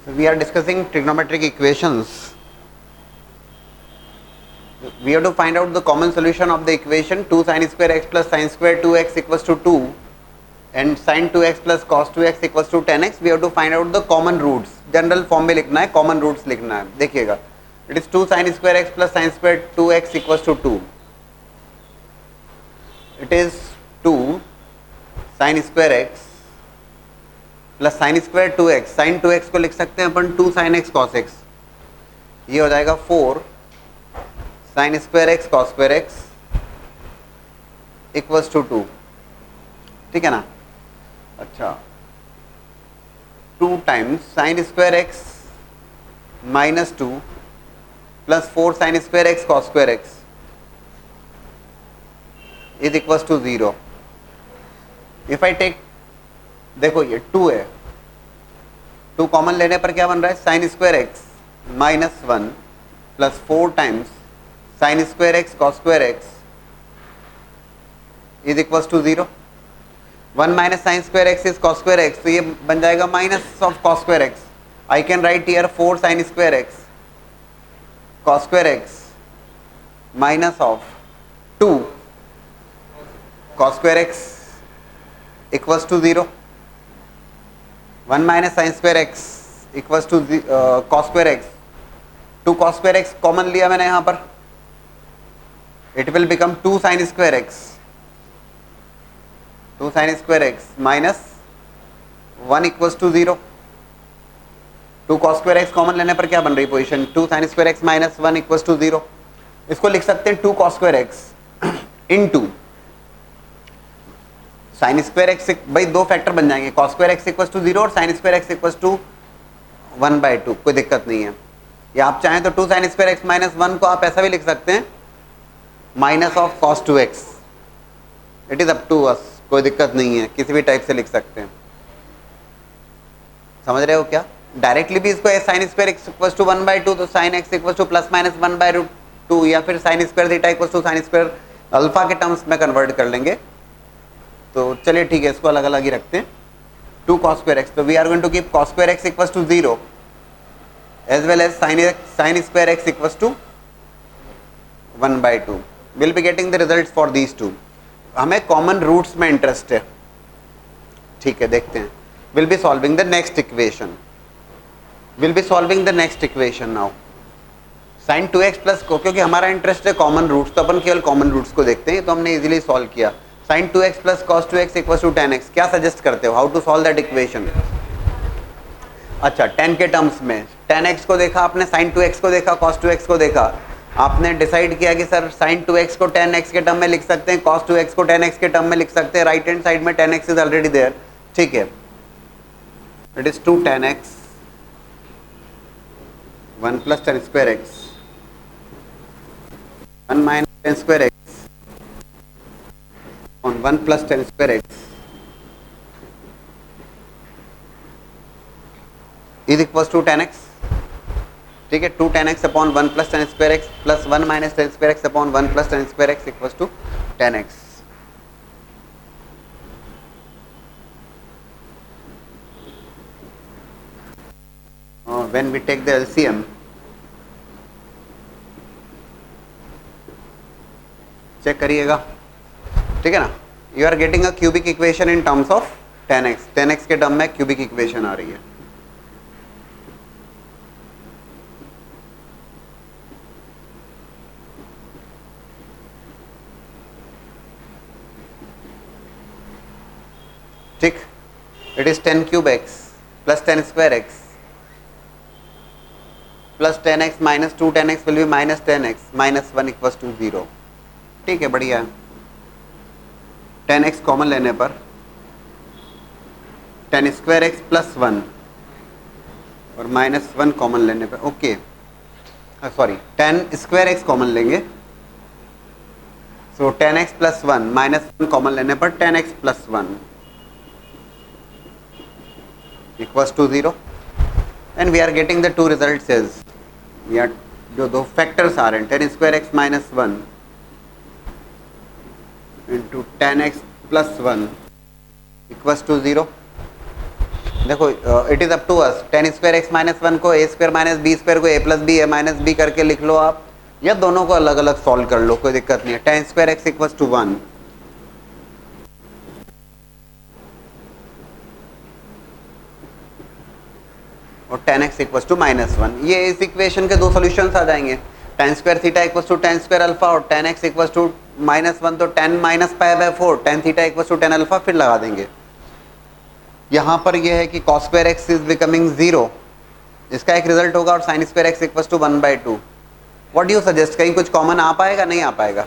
We are discussing trigonometric equations. We have to find out the common solution of the equation 2 sin square x plus sin square 2x equals to 2 and sin 2x plus cos 2x equals to 10x. We have to find out the common roots. General form में लिखना है, common roots लिखना है. देखिएगा, it is 2 sin square x plus sin square 2x equals to 2. It is 2 sin square x plus sine square 2x. Sine 2x को लिख सकते हैं अपन 2 sin x cos x. ये हो जाएगा 4 sin square x cos square x equals to 2. ठीक है ना. अच्छा, 2 times sine square x minus 2 plus 4 sin square x cos square x is equals to 0. If I take, देखो ये 2 है, 2 कॉमन लेने पर क्या बन रहा है, sine square x minus 1 plus 4 times sine square x cos square x is equals to 0. 1 minus sine square x is cos square x, तो ये बन जाएगा minus of cos square x. I can write here 4 sine square x cos square x minus of 2 cos square x equals to 0. 1 minus sine square x equals to cos square x. 2 cos square x common लिया मैंने यहाँ पर, it will become 2 sine square x. 2 sine square x minus 1 equals to 0. 2 cos square x common लेने पर क्या बन रही position, 2 sine square x minus 1 equals to 0. इसको लिख सकते हैं 2 cos square x into sine square x. भाई दो फैक्टर बन जाएंगे, cos square x equals to 0 और sine square x equals to 1/2. कोई दिक्कत नहीं है. या आप चाहें तो 2 साइन स्क्वायर एक्स माइनस 1 को आप ऐसा भी लिख सकते हैं, minus of cos 2x. It is up to us, कोई दिक्कत नहीं है, किसी भी टाइप से लिख सकते हैं. समझ रहे हो क्या. डायरेक्टली भी इसको sine square x equals to 1/2, तो sine x equals to plus minus 1/2, या फिर sine square theta equals to sine square alpha के टर्म्स में कन्वर्ट कर लेंगे. तो चलिए ठीक है, इसको अलग अलग ही रखते हैं. 2 cos square x, तो we are going to keep cos square x equals to 0 as well as sin square x equals to 1/2. Will be getting the results for these two. हमें कॉमन रूट्स में interest है. ठीक है, देखते हैं. Will be solving the next equation. Will be solving the next equation now. sin 2x plus को, क्योंकि हमारा इंटरेस्ट है कॉमन रूट्स, तो अपन केवल कॉमन रूट्स को देखते हैं. तो हमने इजीली सॉल्व किया. sin 2x plus cos 2x equals to 10x. क्या सजेस्ट करते हो, how to solve that equation. अच्छा, 10 के टर्म्स में 10x को देखा आपने, sin 2x को देखा, cos 2x को देखा. आपने डिसाइड किया कि सर sin 2x को 10x के टर्म में लिख सकते हैं, cos 2x को 10x के टर्म में लिख सकते हैं. राइट हैंड साइड में 10x इज ऑलरेडी देयर. ठीक है, it is 2 10x 1 plus 10 square x 1 minus 10 square x on 1 plus 10 square x is equals to 10x. ठीक है, 2 10x upon 1 plus 10 square x plus 1 minus 10 square x upon 1 plus 10 square x equals to 10x. When we take the LCM, check करिएगा. ठीक है ना. You are getting a cubic equation in terms of 10x. 10x के term में cubic equation आ रही है. ठीक, it is 10 cube x plus 10 square x plus 10x minus 2 10x will be minus 10x minus 1 equals to 0. ठीक है, बढ़िया. 10x common लेने पर 10 स्क्वायर एक्स प्लस 1 और माइनस 1 कॉमन लेने पर, okay sorry 10 square x common लेंगे, सो 10x प्लस 1 माइनस 1 कॉमन लेने पर 10x plus 1 equals to 0. And we are getting the two results as, या जो दो फैक्टर्स आ रहे हैं 10 square x minus 1 into 10x plus 1 equals to 0. देखो it is up to us, ten square x minus one को a square minus b square को a plus b a minus b करके लिख लो आप, या दोनों को अलग अलग सॉल्व कर लो, कोई दिक्कत नहीं है। Tan square x equal to 1, और tan x equal to minus one, ये इस इक्वेशन के दो सोल्यूशंस आ जाएंगे। Tan square theta equal to tan square alpha और tan x equal to minus one, तो tan minus pi by four, tan theta equal to tan alpha, फिर लगा देंगे। यहाँ पर यह है कि cos square x is becoming zero, इसका एक रिजल्ट होगा, और sine square x equal to 1/2। What do you suggest, कहीं कुछ कॉमन आ पाएगा, नहीं आ पाएगा?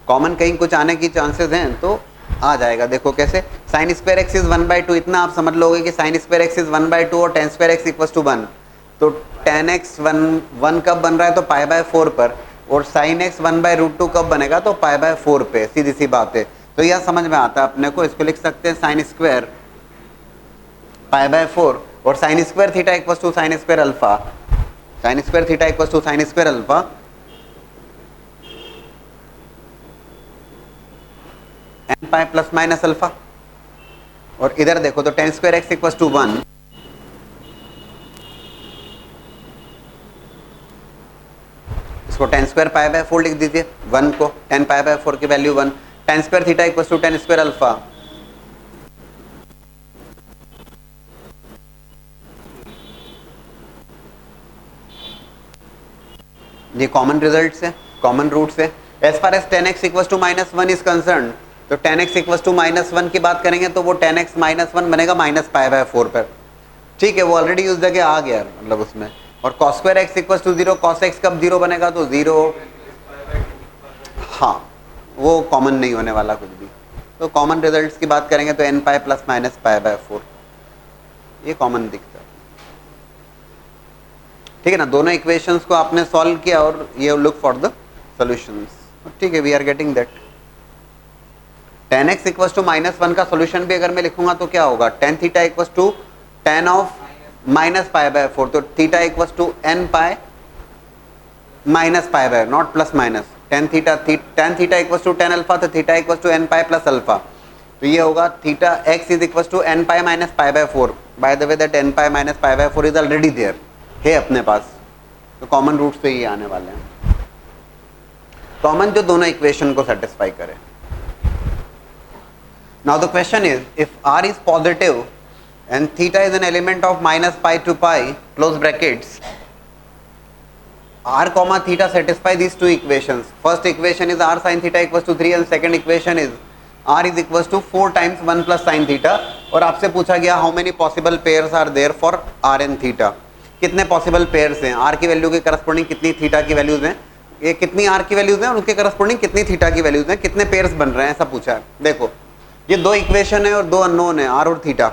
कॉमन कहीं कुछ आने की चांसेस हैं तो आ जाएगा। देखो कैसे, साइन स्क्वायर एक्स इज 1/2, इतना आप समझ लोगे कि साइन स्क्वायर एक्स इज 1/2 और ten square x equal to 1, तो टेन एक्स 1 कब बन रहा है, तो पाई बाय 4 पर, और साइन एक्स 1/√2 कब बनेगा, तो पाई बाय 4 पे, सीधी सी बात है। तो यह समझ में आता है अपने को, इसको लिख सकते हैं साइन स्क्वायर पाई बाय 4 और sine square theta equal to sine square alpha, sine square theta equal to sine square alpha n pi plus minus alpha. और इधर देखो तो ten square x equal to 1, इसको टेन स्क्वायर पाई बाय 4 लिख दीजिए, 1 को ten pi by 4 की value 1, tan square theta equal to tan square alpha, ये कॉमन रिजल्ट है, कॉमन रूट से। As far as tan x equal to minus one is concern, तो tan x equal to minus one की बात करेंगे तो वो टेन एक्स माइनस वन बनेगा माइनस पाई बाय 4 पर, ठीक है, वो ऑलरेडी उस जगह आ गया मतलब उसमें। और cos square x equal to zero, cos x कब जीरो बनेगा, तो जीरो, हाँ वो कॉमन नहीं होने वाला कुछ भी। तो कॉमन रिजल्ट्स की बात करेंगे तो n pi plus minus pi by 4, ये कॉमन दिखता है, ठीक है ना। दोनों इक्वेशंस को आपने सॉल्व किया और ये लुक फॉर द सॉल्यूशंस, ठीक है, we are getting that. Tan x equal to minus one का सोल्यूशन भी अगर मैं लिखूंगा तो क्या होगा, tan theta equal to tan of minus pi by 4, तो theta equal to N pi minus pi by, not plus minus, tan theta equal to tan alpha, तो theta equal to N pi plus alpha, तो ये होगा theta x is equal to N pi minus pi by 4। By the way that n pi minus pi by 4 is already there है अपने पास, तो common root से ये आने वाले हैं, कॉमन जो दोनों इक्वेशन को सेटिस्फाई करे। Now the question is, if r is positive and theta is an element of minus pi to pi, close brackets, r comma theta satisfy these two equations. First equation is r sin theta equals to 3 and second equation is r is equals to 4 times 1 plus sin theta। और आपसे पूछा गया how many possible pairs are there for r and theta, कितने possible pairs हैं, r की value के corresponding कितनी theta की वैल्यूज हैं, ये कितनी r की वैल्यूज हैं और उनके करस्पॉन्डिंग कितनी थीटा की वैल्यूज हैं, कितने पेयर्स बन रहे हैं, ऐसा पूछा है। देखो ये दो इक्वेशन है और दो अननोन है, r और थीटा,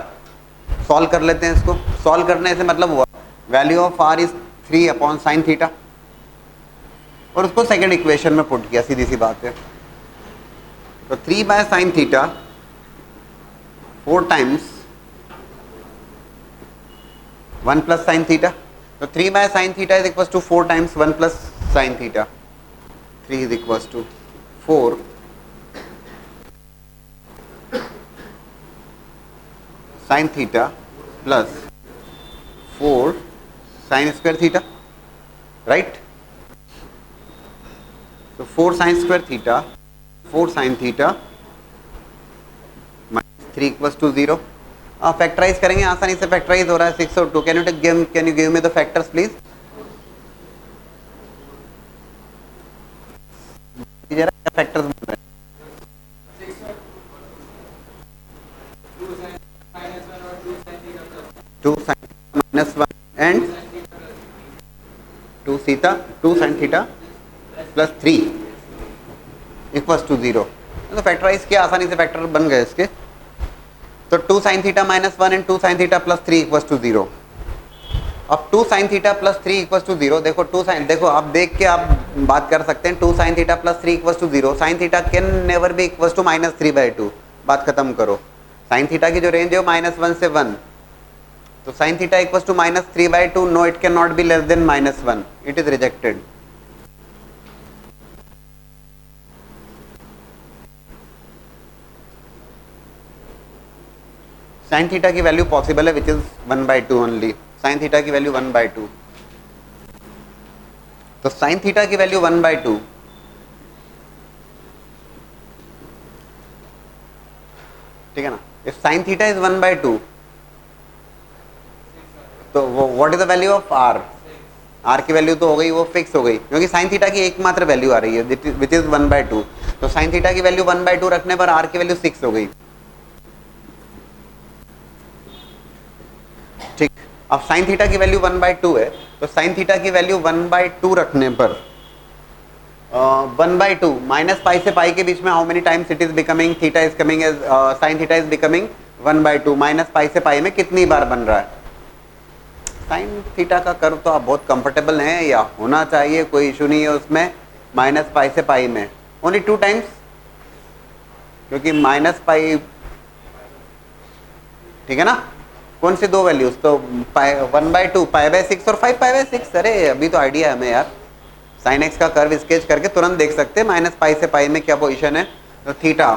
सॉल्व कर लेते हैं इसको। सॉल्व करने से मतलब हुआ value of r is 3 upon sine theta, और उसको सेकंड इक्वेशन में पुट किया, सीधी सी बात है। तो 3 by sine theta 4 times 1 plus sine theta, तो 3 by sine theta is equal to 4 times 1 plus sine theta, 3 is equal to 4 sine theta plus 4 sine square theta, right. तो 4 sine square theta 4 sine theta minus 3 equal to 0। Factorise करेंगे, आसानी से factorise हो रहा है 6 और 2। Can you give me the factors please. Factors बन रहे हैं 2 sin minus 1 and 2 sin theta plus 3 equals to 0। तो फैक्टराइज किया, आसानी से फैक्टर बन गए इसके। तो 2 sin theta minus 1 and 2 sin theta plus 3 equals to 0। अब 2 sin theta plus 3 equals to 0, देखो 2 sin, देखो आप देख के आप बात कर सकते हैं 2 sin theta plus 3 equals to 0। sin theta can never be equals to -3/2, बात खत्म करो। sin theta की जो रेंज है -1 से 1, तो sin theta equals to -3/2, no it can not be less than -1, it is rejected. Sine theta की value possible है which is 1/2 only, sine theta की वैल्यू 1/2, तो साइन थीटा की वैल्यू 1/2, ठीक है ना। इफ साइन थीटा इज 1/2 तो what is the value of R, R की वैल्यू तो हो गई वो फिक्स हो गई, क्योंकि साइन थीटा की एकमात्र वैल्यू आ रही है विच इज 1/2, तो साइन थीटा की वैल्यू 1/2 रखने पर आर की वैल्यू 6 हो गई, ठीक। अब साइन थीटा की वैल्यू 1/2 है, तो साइन थीटा की वैल्यू 1/2 रखने पर 1/2 माइनस पाई से पाई के बीच में how many times it is becoming, theta is coming as sine theta is becoming 1/2, minus pi से पाई में कितनी बार बन रहा है। साइन थीटा का कर्व तो आप बहुत कंफर्टेबल हैं या होना चाहिए, कोई इशू नहीं है उसमें, माइनस पाई से पाई में ओनली 2 टाइम्स, क्योंकि माइनस पाई, ठीक है ना। कौन सी 2 वैल्यूज, तो 1/2 π/6 और 5π/6, अरे अभी तो आइडिया है हमें यार, साइन एक्स का कर्व स्केच करके तुरंत देख सकते हैं माइनस पाई से पाई में क्या पोजीशन है, तो थीटा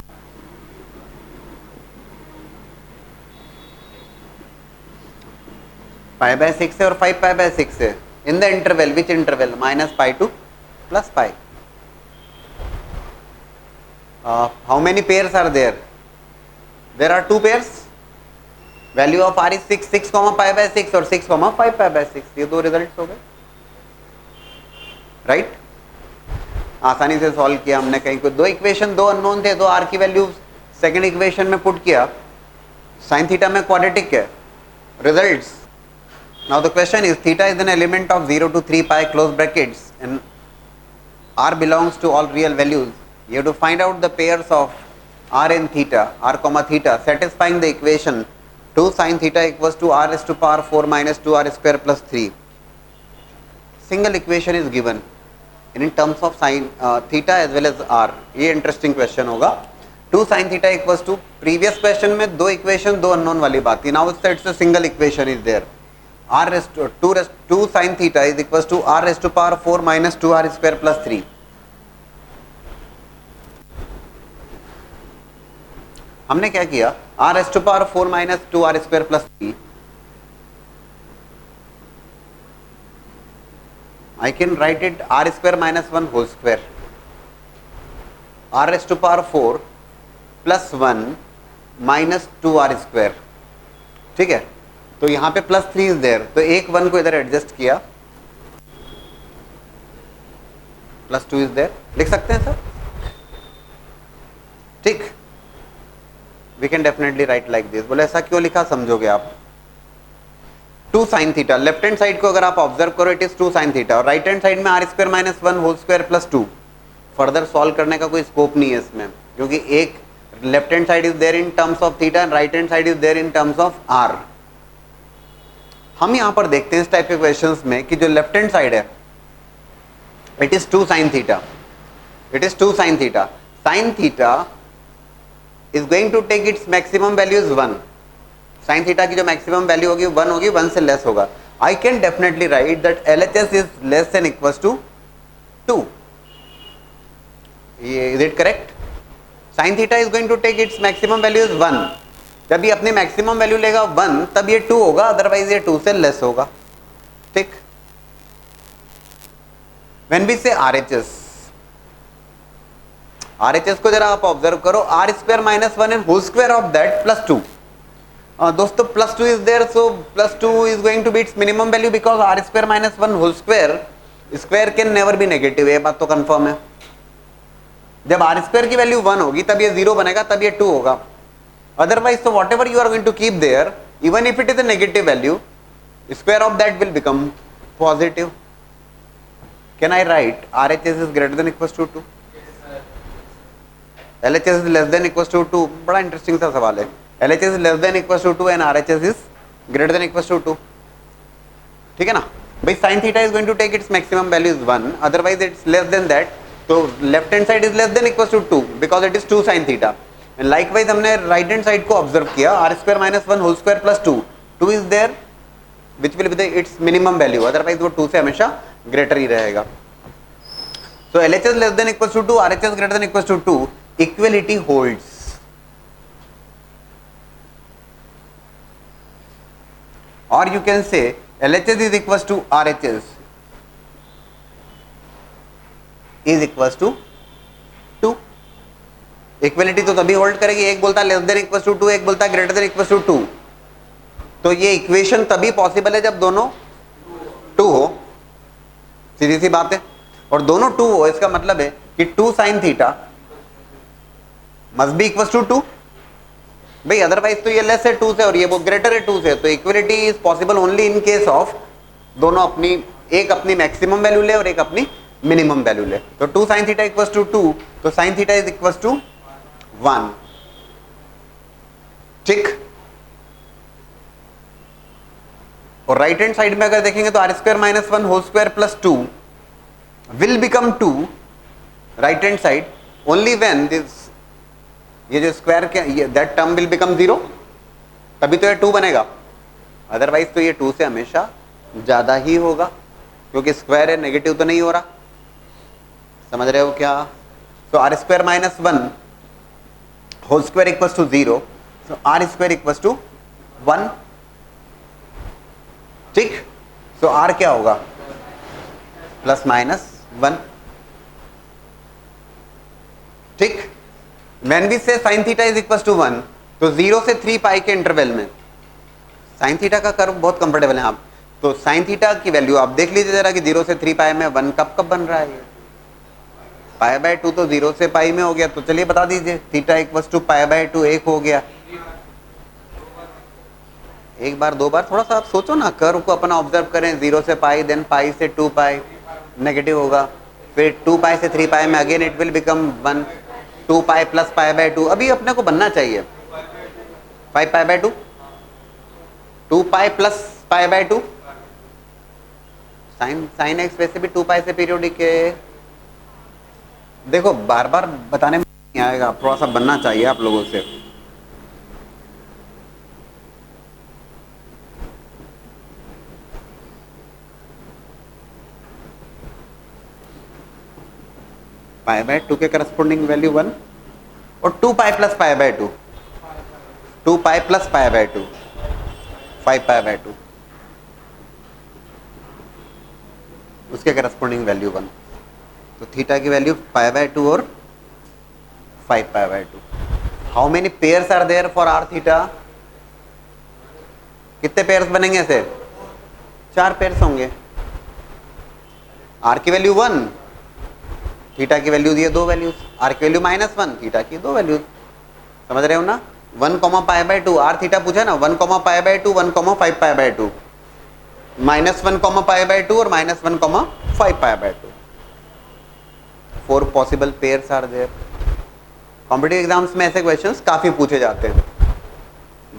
π/6 है और 5π/6 है, in the interval, which interval, -π to +π। How many pairs are there, there are 2 pairs, value of R is 6 π/6 और 6 5π/6, ये 2 रिजल्ट हो गए, राइट। आसानी से सॉल्व किया हमने, कहीं को 2 इक्वेशन 2 अननोन थे, 2 आर की वैल्यू सेकंड इक्वेशन में पुट किया, साइन थीटा में क्वाड्रेटिक है, results. Now the question is, theta is an element of 0 to 3 pi close brackets and r belongs to all real values. You have to find out the pairs of r and theta, r comma theta, satisfying the equation 2 sin theta equals to r raised to power 4 minus 2r square plus 3. Single equation is given in terms of sin theta as well as r. ये interesting question होगा. 2 sin theta equals to, previous question में 2 equation 2 unknown वाली बात थी. Now it's a single equation is there. r raised to 2 sin theta is equals to r raised to power 4 minus 2r square plus 3. हमने क्या किया, r raised to power 4 minus 2r square plus 3, I can write it r square minus 1 whole square, r raised to power 4 plus 1 minus 2r square, ठीक है। तो यहां पे plus 3 is there, तो एक 1 को इधर एडजस्ट किया, प्लस 2 इज देयर, लिख सकते हैं सर, ठीक। We can definitely write like this. बोले ऐसा क्यों लिखा, समझोगे आप। 2 sin theta, left hand side को अगर आप ऑब्जर्व करो इट इज 2 sin थीटा, और राइट हैंड साइड में r square minus 1 whole square plus 2। Further solve करने का कोई स्कोप नहीं है इसमें, क्योंकि एक left hand side is there in terms of theta and right hand side is there in terms of r। हम यहां पर देखते हैं इस टाइप के क्वेश्चंस में कि जो लेफ्ट हैंड साइड है it is 2 sin theta, it is 2 sin theta, sin theta is going to take its maximum value is 1, sin theta की जो मैक्सिमम वैल्यू होगी 1 होगी, 1 से लेस होगा। I can definitely write that LHS is less than equals to 2, ये is it correct. sin theta is going to take its maximum value is 1, जब ये अपनी मैक्सिमम वैल्यू लेगा 1 तब ये 2 होगा, अदरवाइज ये 2 से लेस होगा, ठीक। व्हेन वी से RHS को जरा आप ऑब्जर्व करो, r square minus 1 and whole square of that plus 2। दोस्तों plus 2 is there, so plus 2 is going to be its minimum value because r square minus 1 whole square can never be negative, ये बात तो confirm है। जब r square की value 1 होगी तब ये 0 बनेगा, तब ये 2 होगा, otherwise so whatever you are going to keep there, even if it is a negative value, square of that will become positive. Can I write RHS is greater than equals to 2? LHS is less than equals to 2. बड़ा interesting सा सवाल है। LHS is less than equals to 2 and RHS is greater than equals to 2, ठीक है ना भाई। sin theta is going to take its maximum value is 1, otherwise it's less than that, तो left hand side is less than equals to 2 because it is 2 sin theta. And likewise हमने right hand side को observe किया, r square minus 1 whole square plus 2, 2 is there which will be the its minimum value, otherwise वो 2 से हमेशा greater ही रहेगा। So LHS less than equals to 2, RHS greater than equals to 2, equality holds. or you can say LHS is equals to RHS is equals to 2. Equality तो तभी hold करेगी, एक बोलता है लेस देन इक्वल्स टू 2, एक बोलता है greater than equals to 2. तो ये इक्वेशन तभी पॉसिबल है जब दोनों 2 हो, सीधी सी बात है. और दोनों 2 हो इसका मतलब है कि 2 sin theta must be equals to 2. भाई अदरवाइज तो ये लेस है 2 से और ये वो ग्रेटर है 2 से. तो equality is possible only in case of दोनों अपनी, एक अपनी मैक्सिमम वैल्यू ले और एक अपनी मिनिमम वैल्यू ले. तो 2 sin थीटा इक्वल्स टू 2, तो sin theta is equals to 1. ठीक. और राइट हैंड साइड में अगर देखेंगे तो R square minus 1 whole square plus 2 will become 2 right hand side only when this, ये जो स्क्वायर के दैट टर्म विल बिकम 0, तभी तो ये 2 बनेगा. अदरवाइज तो ये 2 से हमेशा ज्यादा ही होगा, क्योंकि स्क्वायर है, नेगेटिव तो नहीं हो रहा. समझ रहे हो क्या? तो R square minus 1 whole square equals to 0, so R square equals to 1. ठीक. सो आर क्या होगा? Plus minus 1. ठीक. When we say sin theta is equals to 1, तो 0 से 3 पाई के इंटरवल में sin थीटा का कर्व बहुत कंफर्टेबल है आप. तो sin थीटा की वैल्यू आप देख लीजिए जरा कि 0 से 3 पाई में 1 कब बन रहा है. पाई बाय 2 तो 0 से पाई में हो गया, तो चलिए बता दीजिए. Theta equals to pi by 2 1 हो गया. एक बार दो बार थोड़ा सा आप सोचो ना, कर्व को अपना ऑब्जर्व करें. 0 से पाई, देन पाई से 2 पाई नेगेटिव होगा, फिर 2 पाई से 3 पाई में again it will become 1, 2 pi plus pi by 2. अभी अपने को बनना चाहिए 5 pi by 2, 2 pi plus pi by 2. Sine x वैसे भी 2 पाई से पीरियोडिक है. देखो बार बार बताने में नहीं आएगा, थोड़ा सा बनना चाहिए आप लोगों से. पाई बाय 2 के करस्पॉन्डिंग वैल्यू 1 और 2 पाई plus pi by 2, 2 pi plus pi by 2, 5 pi by 2, उसके करस्पॉन्डिंग वैल्यू 1. तो थीटा की वैल्यू पाई बाय 2 और 5 pi by 2. How many pairs are there for R theta? कितने पेयर्स बनेंगे ऐसे? 4 पेयर्स होंगे. आर की वैल्यू 1, थीटा की वैल्यू दिए 2 वैल्यूज. आर की वैल्यू माइनस 1, थीटा की 2 वैल्यूज. समझ रहे हो ना? 1 पाई बाय 2 आर थीटा पूछा ना. 1 pi by 2, 1 5 pi by 2, minus 1 pi by 2 और minus 1 5 pi by 2. 4 possible pairs are there. Competitive exams में ऐसे क्वेश्चंस काफी पूछे जाते हैं,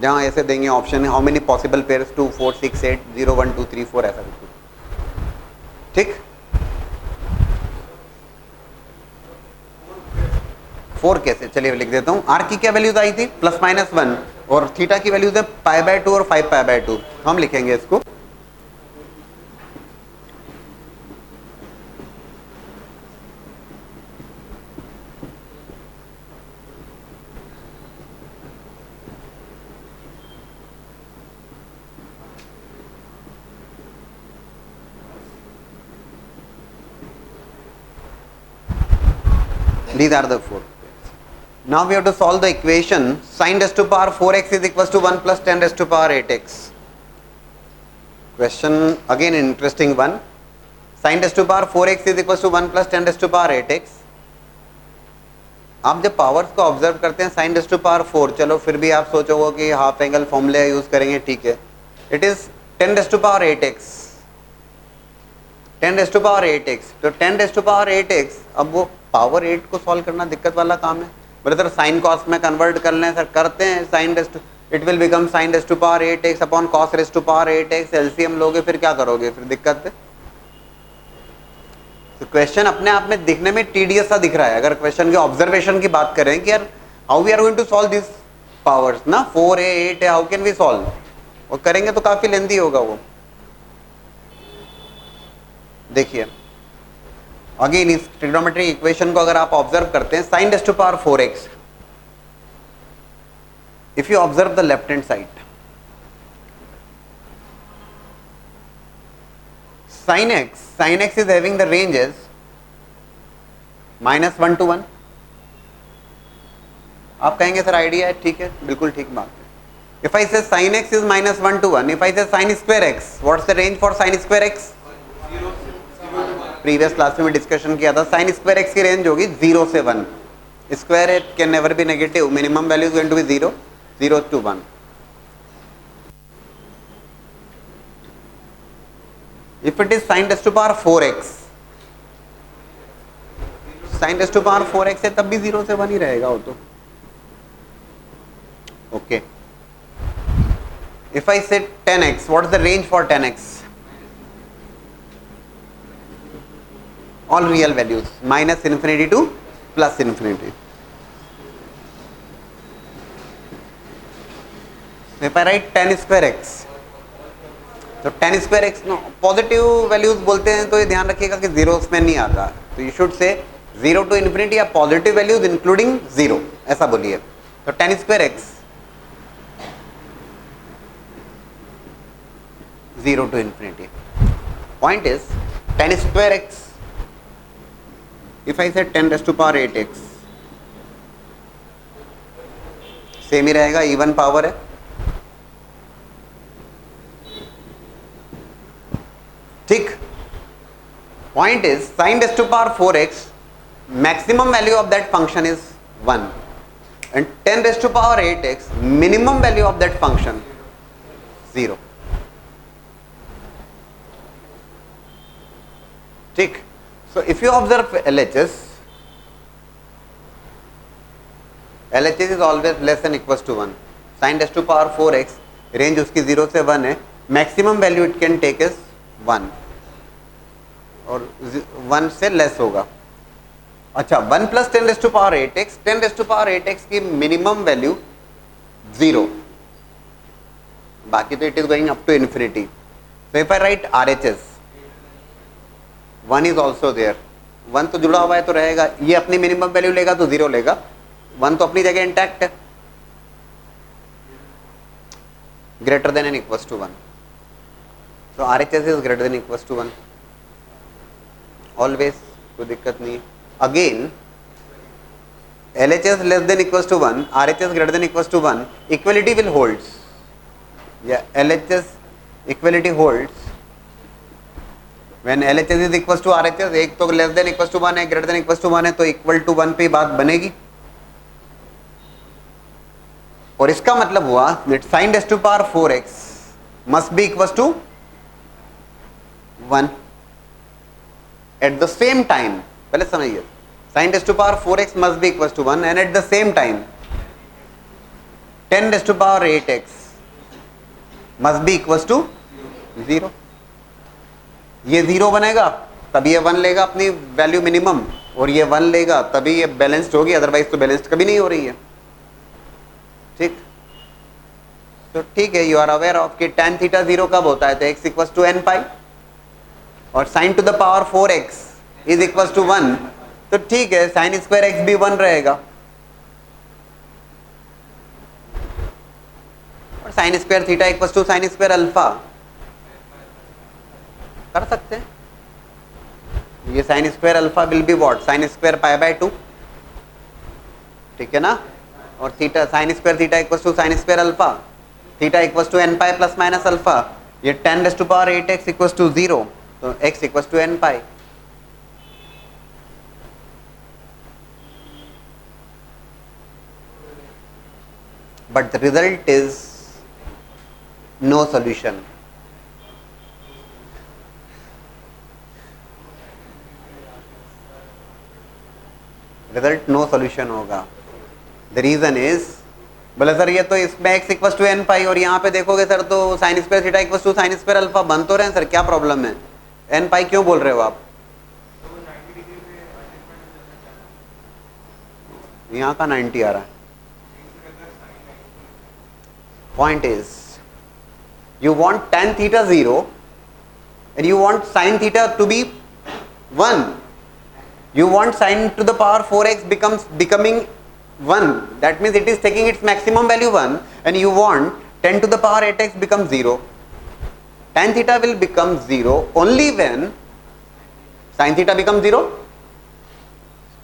जहां ऐसे देंगे option, how many possible pairs? 2 4 6 8 0 1 2 3 4 ऐसा कुछ. ठीक. 4 कैसे? चलिए लिख देता हूं. आर की क्या वैल्यूज आई थी? प्लस माइनस 1, और थीटा की वैल्यूज है पाई बाय 2 और 5 पाई बाय 2. हम लिखेंगे इसको these are the 4. Now we have to solve the equation sin raised to power 4x is equals to 1 plus 10 raised to power 8x. Question again interesting one. Sin raised to power 4x is equals to 1 plus 10 raised to power 8x. आप जब powers को observe करते हैं sin raised to power 4, चलो फिर भी आप सोचोगे कि हाफ एंगल फॉर्मूला यूज करेंगे, ठीक है. It is 10 raised to power 8x, 10 raised to power 8x. तो 10 raised to power 8x, अब वो पावर 8 को सॉल्व करना दिक्कत वाला काम है. बोले सर साइन कॉस में कन्वर्ट कर लें. सर करते हैं. Sine raised, it will become sine raised to power 8x upon cos raised to power 8x. LCM लोगे फिर क्या करोगे? फिर दिक्कत है. तो क्वेश्चन अपने आप में दिखने में टीडियस सा दिख रहा है. अगर क्वेश्चन के ऑब्जर्वेशन की बात करें कि यार how we are going to solve this powers ना, 4 है 8 है, हाउ कैन वी सॉल्व, और करेंगे तो काफी लेंथी होगा वो. देखिए अगेन इस ट्रिग्नोमेट्रिक इक्वेशन को अगर आप ऑब्जर्व करते हैं, sine raised to power 4x, if you observe the left hand side, sin x is having the ranges -1 to 1. आप कहेंगे सर आइडिया है, ठीक है, बिल्कुल ठीक बात है. If I say sin x is -1 to 1, if I say sin square x, what's the range for sin square x? Previous class में डिस्कशन किया था, sin square x की रेंज होगी 0 से 1. Square it can never be negative. Minimum value is going to be 0, 0 to 1. If it is sin raised to power 4x, sin raised to power 4x है तब भी 0 से 1 ही रहेगा वो तो. Okay. If I say 10x, what is the range for 10x? All real values, minus infinity to plus infinity. If I write 10 square x, तो 10 square x no positive values बोलते हैं तो ये ध्यान रखिएगा कि जीरो उसमें नहीं आता, तो you should say 0 to infinity या पॉजिटिव वैल्यूज इंक्लूडिंग 0 ऐसा बोलिए. तो 10 square x 0 to infinity. Point is 10 square x, if I say 10 raised to power 8x, same ही रहेगा, इवन पावर है. ठीक. Point is sin raised to power 4x, maximum value of that function is 1, and 10 raised to power 8x, minimum value of that function 0. ठीक. So if you observe LHS is always less than equals to 1. Sin raised to power 4x, range उसकी 0 से 1 है, maximum value it can take is 1 और 1 से less होगा. अच्छा, 1 plus 10 raised to power 8x, 10 raised to power 8x की minimum value 0, बाकी तो it is going up to infinity. So if I write RHS, 1 is also there. 1 तो जुड़ा हुआ है तो रहेगा, ये अपनी मिनिमम वैल्यू लेगा तो 0 लेगा, 1 तो अपनी जगह इंटैक्ट है, greater than and equals to 1. तो RHS is greater than equals to 1 always, कोई दिक्कत नहीं. Again LHS less than equals to 1, RHS greater than equals to 1, equality will holds, या LHS equality holds when LHS is equals to RHS. एक तो less than equals to 1 है, greater than equals to 1 है, तो equal to 1 पे बात बनेगी. और इसका मतलब हुआ that sin raised to power 4x must be equals to 1 at the same time. पहले समझिए, sin raised to power 4x must be equals to 1 and at the same time 10 raised to power 8x must be equals to 0. ये 0 बनेगा तभी ये 1 लेगा अपनी value minimum, और ये 1 लेगा तभी ये बैलेंस्ड होगी, अदरवाइज तो बैलेंस्ड कभी नहीं हो रही है. ठीक. तो ठीक है, यू आर अवेयर ऑफ कि tan थीटा 0 कब होता है, तो x equals to n pi, और sin to the power 4x is equals to 1, तो ठीक है, sin स्क्वायर x भी 1 रहेगा, और sin square theta equals to sin square alpha कर सकते हैं. ये sin square alpha will be what, sin square pi by 2, ठीक है ना, और theta sin square theta equals to sin square alpha, theta equals to n pi plus minus alpha, ये 10 raise to power 8x equals to 0, तो x equals to n pi. But the result is no solution. Result no solution होगा. The reason is, बोले sir ये तो इसमें x equals to n pi और यहाँ पे देखोगे सर तो sine square theta equals to sine square alpha बन तो रहे हैं सर, क्या प्रॉब्लम है, n पाई क्यों बोल रहे हो आप? यहाँ का 90 आ रहा है. Point is you want tan theta 0 and you want sin theta to be 1. You want sin to the power 4x becoming 1. That means it is taking its maximum value 1, and you want 10 to the power 8x becomes 0. tan theta will become 0 only when sin theta becomes 0.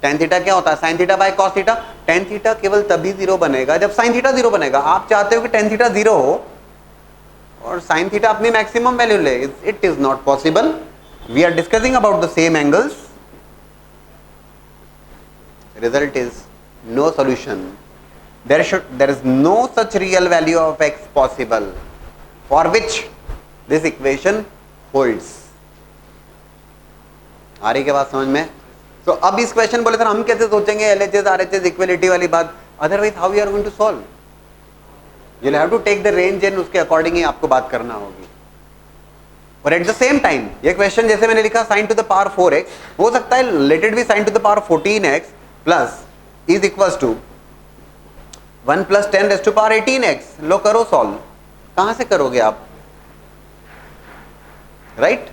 tan theta क्या होता है? sin theta by cos theta. tan theta केवल तभी 0 बनेगा जब sin theta 0 बनेगा. आप चाहते हो कि tan theta 0 हो और sin theta अपनी मैक्सिमम वैल्यू ले. It is not possible. We are discussing about the same angles. Result is no solution. There is no such real value of x possible for which this equation holds. आ रही क्या बात समझ में? So अब इस question बोले sir हम कैसे सोचेंगे LHS RHS इक्वलिटी वाली बात? Otherwise how we are going to solve? You have to take the range and उसके अकॉर्डिंग ही आपको बात करना होगी. और एट द सेम टाइम ये क्वेश्चन जैसे मैंने लिखा sin to the power 4x हो सकता है let it be sin to the power 14x plus is equals to 1 plus 10 raise to power 18x. लो करो सॉल्व. कहां से करोगे आप? Right,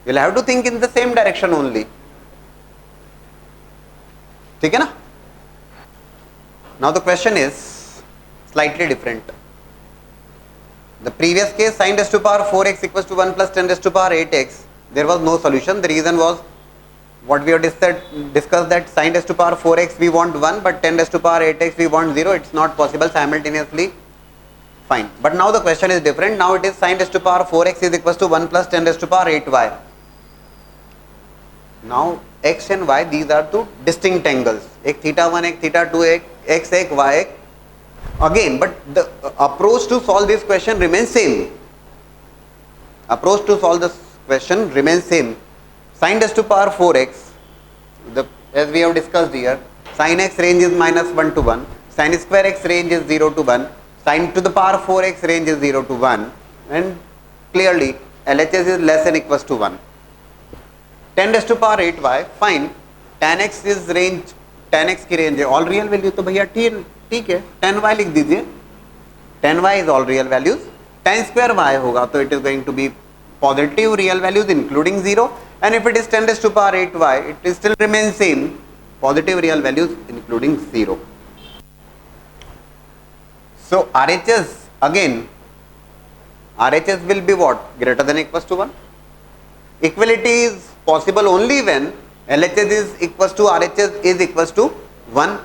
you have to think in the same direction only. ठीक है ना? Now the question is slightly different. The previous case sin raised to power 4x equals to 1 plus 10 raised to power 8x. There was no solution. The reason was what we have discussed that sin raised to power 4x we want 1 but 10 raised to power 8x we want 0. It's not possible simultaneously. Fine. But now the question is different. Now it is sin raised to power 4x is equals to 1 plus 10 raised to power 8y. Now x and y, these are two distinct angles. एक theta 1, एक theta 2, एक x, एक y, एक again, but the approach to solve this question remains same. Approach to solve this question remains same. Sin raised to power 4x, as we have discussed here, sin x range is minus 1 to 1, sin square x range is 0 to 1, sin to the power 4x range is 0 to 1, and clearly LHS is less than equals to 1. 10 raised to power 8y, fine. tan x is range, tan x की range है all real value तो भैया ठीक है 10y लिख दीजिए. 10y is all real values. tan square y होगा तो it is going to be positive real values including 0, and if it is 10 raised to power 8y it is still remains same positive real values including 0. So RHS again, RHS will be what? Greater than equals to 1. Equality is possible only when LHS is equals to RHS is equals to 1.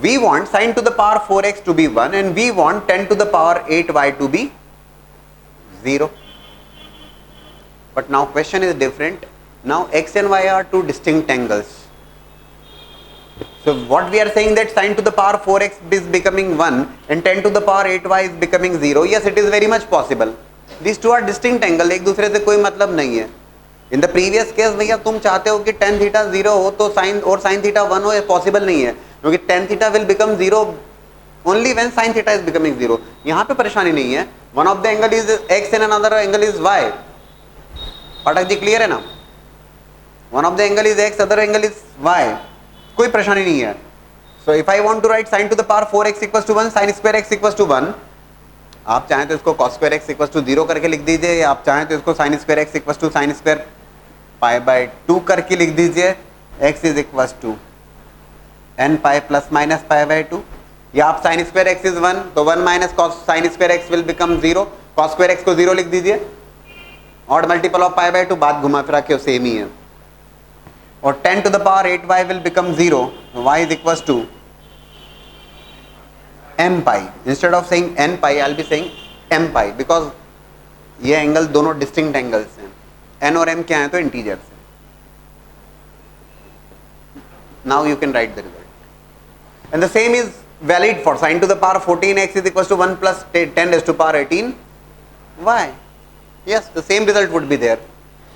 We want sin to the power 4x to be 1 and we want 10 to the power 8y to be 0. But now question is different. Now x and y are two distinct angles. So what we are saying that sin to the power 4x is becoming 1 and 10 to the power 8y is becoming 0. Yes, it is very much possible. These two are distinct angle. एक दूसरे से कोई मतलब नहीं है. In the previous case भैया तुम चाहते हो कि tan theta 0 हो तो sin और sin theta 1 हो, ये possible नहीं है क्योंकि tan theta will become 0 only when sin theta is becoming 0. यहाँ पे परेशानी नहीं है. One of the angle is x and another angle is y. Pathak ji clear है ना? One of the angle is x, other angle is y. कोई परेशानी नहीं है. So if I want to write sin to the power 4x equals to 1, sin square x equals to 1, आप चाहें तो इसको cos square x equals to 0 करके लिख दीजिए या आप चाहें तो इसको sin square x equals to sin square pi by 2 करके लिख दीजिए. x is equals to n pi plus minus pi by 2, या आप sin square x is 1 तो 1 minus cos sin square x will become 0, cos square x को 0 लिख दीजिए. Odd multiple of pi by 2 बात घुमा फिरा के सेम ही है. और 10 to the power 8y will become 0, y is equals to m pi. Instead of saying n pi I'll be saying m pi because ये एंगल दोनों डिस्टिंक्ट एंगल्स हैं. n और m क्या है तो इंटीजर्स हैं. Now you can write the result and the same is valid for sin to the power 14x is equals to 1 plus 10 raised to power 18y. Yes, the same result would be there.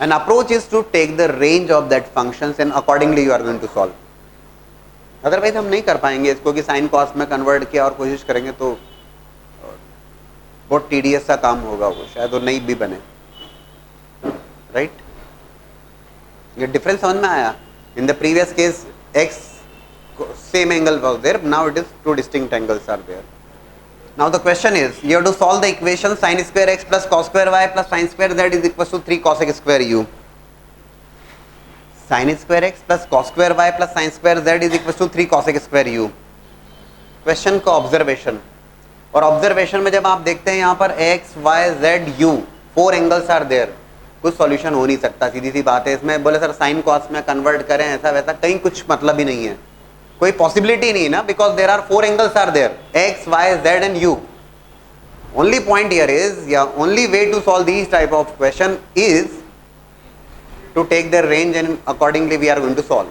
An approach is to take the range of that functions and accordingly you are going to solve. Otherwise हम नहीं कर पाएंगे इसको कि sign cos में convert किया और कोशिश करेंगे तो बहुत टीडीएस सा काम होगा, वो शायद वो नहीं भी बने. राइट, ये डिफरेंस समझ में आया? In the previous case X same angle was there, now it is two distinct angles are there. Now the question is you have to solve the equation sin square x plus cos square y plus sin square z is equals to 3 cos x square u. sin square x plus cos square y plus sin square z is equals to 3 cos x square u. Question का observation, और observation में जब आप देखते हैं यहाँ पर X Y Z U 4 angles are there, कुछ सॉल्यूशन हो नहीं सकता, सीधी सी बात है। इसमें बोले सर साइन कॉस में कन्वर्ट करें ऐसा वैसा, कहीं कुछ मतलब ही नहीं है, कोई पॉसिबिलिटी नहीं ना, because there are 4 angles are there, X Y Z and U. Only point here is, only way to solve these type of question is to take their range and accordingly we are going to solve.